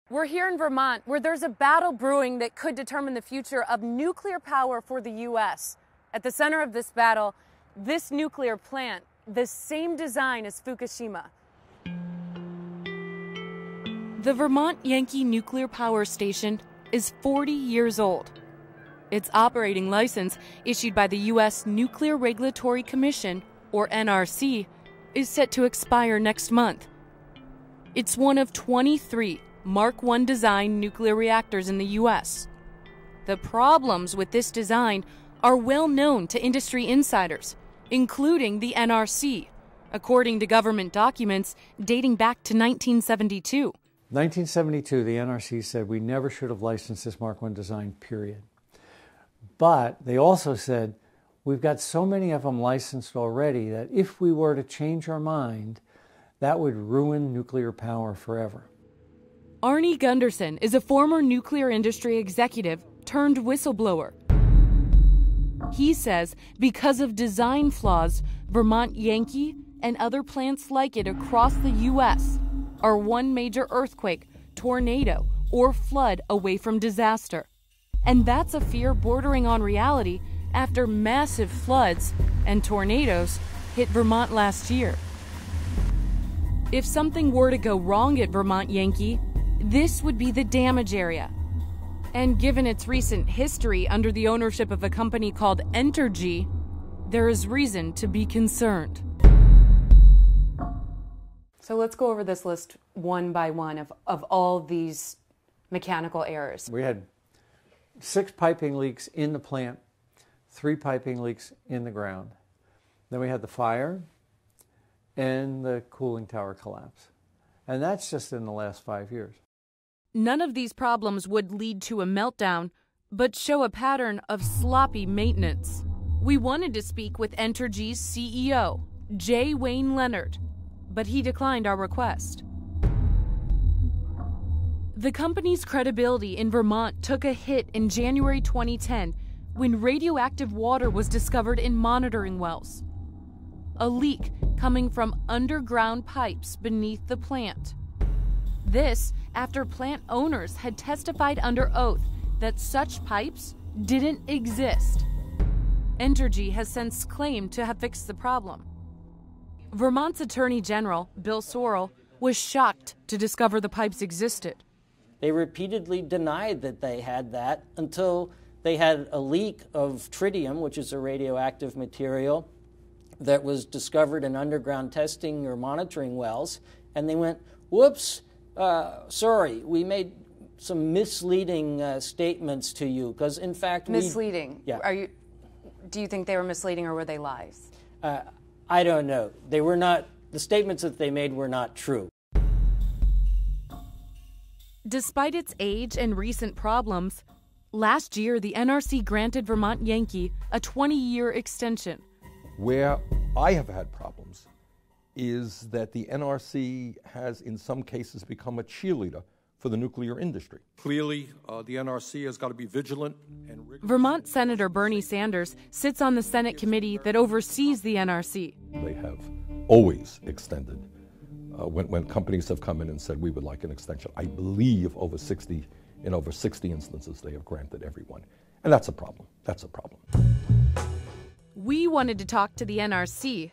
We're here in Vermont, where there's a battle brewing that could determine the future of nuclear power for the U.S. At the center of this battle, this nuclear plant, the same design as Fukushima. The Vermont Yankee nuclear power station is 40 years old. Its operating license, issued by the U.S. Nuclear Regulatory Commission, or NRC, is set to expire next month. It's one of 23 Mark I design nuclear reactors in the U.S. The problems with this design are well known to industry insiders, including the NRC, according to government documents dating back to 1972. 1972, the NRC said we never should have licensed this Mark I design, period. But they also said we've got so many of them licensed already that if we were to change our mind, that would ruin nuclear power forever. Arnie Gundersen is a former nuclear industry executive turned whistleblower. He says because of design flaws, Vermont Yankee and other plants like it across the U.S. are one major earthquake, tornado, or flood away from disaster. And that's a fear bordering on reality after massive floods and tornadoes hit Vermont last year. If something were to go wrong at Vermont Yankee, this would be the damage area. And given its recent history under the ownership of a company called Entergy, there is reason to be concerned. So let's go over this list one by one of all these mechanical errors. We had 6 piping leaks in the plant, 3 piping leaks in the ground. Then we had the fire and the cooling tower collapse. And that's just in the last 5 years. None of these problems would lead to a meltdown, but show a pattern of sloppy maintenance. We wanted to speak with Entergy's CEO, J. Wayne Leonard, but he declined our request. The company's credibility in Vermont took a hit in January 2010 when radioactive water was discovered in monitoring wells. A leak coming from underground pipes beneath the plant. This after plant owners had testified under oath that such pipes didn't exist. Entergy has since claimed to have fixed the problem. Vermont's Attorney General, Bill Sorrell, was shocked to discover the pipes existed. They repeatedly denied that they had that until they had a leak of tritium, which is a radioactive material that was discovered in underground testing or monitoring wells, and they went, whoops, sorry, we made some misleading statements to you, because in fact Misleading? Yeah. Do you think they were misleading or were they lies? I don't know. They were not, the statements that they made were not true. Despite its age and recent problems, last year the NRC granted Vermont Yankee a 20-year extension. Where I have had problems is that the NRC has in some cases become a cheerleader for the nuclear industry. Clearly, the NRC has got to be vigilant and rigorous. Vermont Senator Bernie Sanders sits on the Senate committee that oversees the NRC. They have always extended when companies have come in and said we would like an extension. I believe in over 60 instances they have granted everyone. And that's a problem. That's a problem. We wanted to talk to the NRC.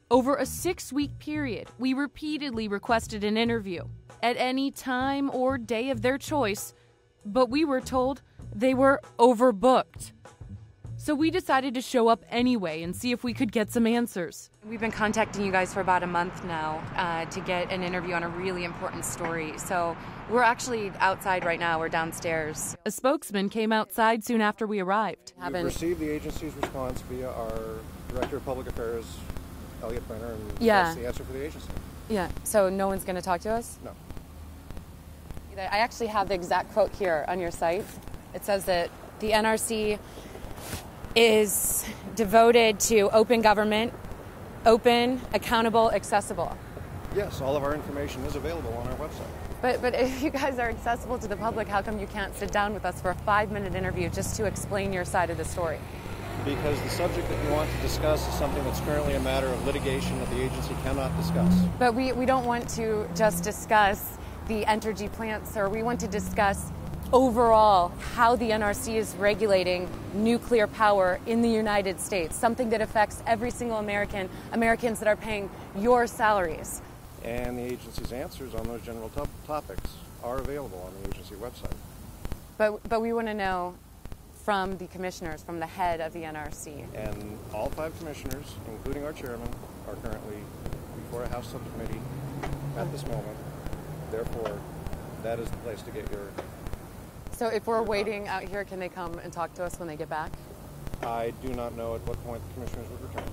Over a 6-week period, we repeatedly requested an interview at any time or day of their choice, but we were told they were overbooked. So we decided to show up anyway and see if we could get some answers. We've been contacting you guys for about a month now to get an interview on a really important story. So we're actually outside right now. We're downstairs. A spokesman came outside soon after we arrived. We've received the agency's response via our Director of Public Affairs, Elliot Brenner, and that's the answer for the agency. Yeah, so no one's going to talk to us? No. I actually have the exact quote here on your site. It says that the NRC is devoted to open government, open, accountable, accessible. Yes, all of our information is available on our website. But if you guys are accessible to the public, how come you can't sit down with us for a 5-minute interview just to explain your side of the story? Because the subject that you want to discuss is something that's currently a matter of litigation that the agency cannot discuss. But we don't want to just discuss the Entergy plant, sir. We want to discuss overall how the NRC is regulating nuclear power in the United States, something that affects every single Americans that are paying your salaries. And the agency's answers on those general topics are available on the agency website. But we want to know from the commissioners, from the head of the NRC. And all 5 commissioners, including our chairman, are currently before a House subcommittee at this moment. Therefore, that is the place to get your... So if we're waiting out here, can they come and talk to us when they get back? I do not know at what point the commissioners would return.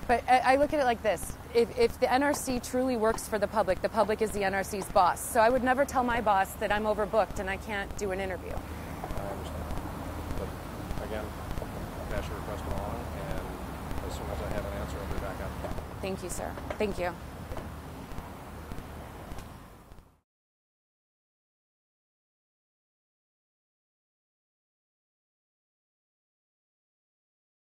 But I look at it like this. If the NRC truly works for the public is the NRC's boss. So I would never tell my boss that I'm overbooked and I can't do an interview. I understand. But again, I'll pass your request along, and as soon as I have an answer, I'll be back up. Thank you, sir. Thank you.